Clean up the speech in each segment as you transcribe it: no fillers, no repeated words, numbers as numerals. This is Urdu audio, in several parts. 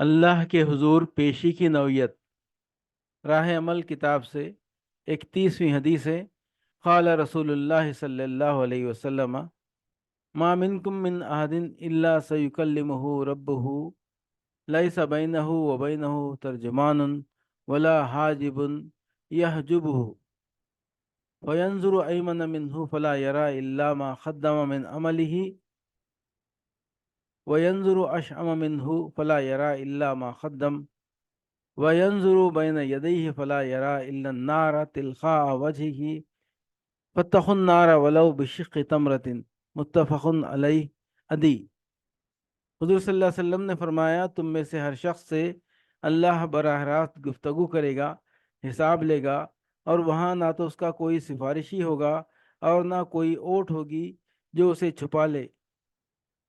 اللہ کے حضور پیشی کی نوعیت۔ راہ عمل کتاب سے 31ویں حدیث ہے۔ قال رسول اللہ صلی اللہ علیہ وسلم ما منکم من احد الا سیکلمہ ربہ لیس بینہ وبینہ ترجمان ولا حاجب یحجبہ فینظر ایمن منہ فلا یرى الا ما قدم من عملہ وینظر اشأم منہ فلا یرى الا ما قدم وَيَنْظُرُ بَيْنَ يَدَيْهِ فَلَا يَرَى إِلَّا النَّارَ تِلْقَاءَ وَجْهِهِ فَاتَّقُوا النَّارَ وَلَوْ بِشِقِّ تَمْرَةٍ متفق علیہ حدی۔ حضور صلی اللہ علیہ وسلم نے فرمایا، تم میں سے ہر شخص سے اللہ براہ راست گفتگو کرے گا، حساب لے گا، اور وہاں نہ تو اس کا کوئی سفارشی ہوگا اور نہ کوئی اوٹ ہوگی جو اسے چھپا لے۔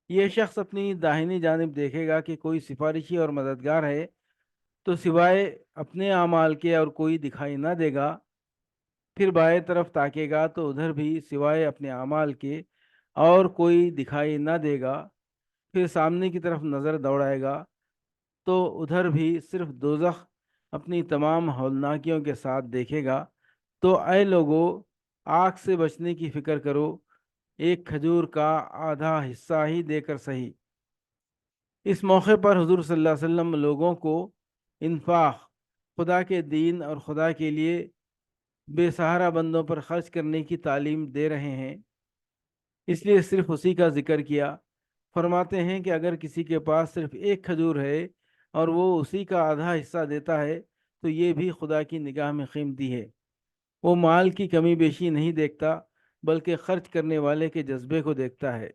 یہ شخص اپنی داہنی جانب دیکھے گا کہ کوئی سفارشی اور مددگار ہے تو سوائے اپنے اعمال کے اور کوئی دکھائی نہ دے گا، پھر بائیں طرف تاکے گا تو ادھر بھی سوائے اپنے اعمال کے اور کوئی دکھائی نہ دے گا، پھر سامنے کی طرف نظر دوڑائے گا تو ادھر بھی صرف دوزخ اپنی تمام ہولناکیوں کے ساتھ دیکھے گا۔ تو اے لوگو، آگ سے بچنے کی فکر کرو، ایک کھجور کا آدھا حصہ ہی دے کر صحیح۔ اس موقع پر حضور صلی اللہ علیہ وسلم لوگوں کو انفاق، خدا کے دین اور خدا کے لیے بے سہارا بندوں پر خرچ کرنے کی تعلیم دے رہے ہیں، اس لیے صرف اسی کا ذکر کیا۔ فرماتے ہیں کہ اگر کسی کے پاس صرف ایک کھجور ہے اور وہ اسی کا آدھا حصہ دیتا ہے تو یہ بھی خدا کی نگاہ میں قیمتی ہے۔ وہ مال کی کمی بیشی نہیں دیکھتا بلکہ خرچ کرنے والے کے جذبے کو دیکھتا ہے۔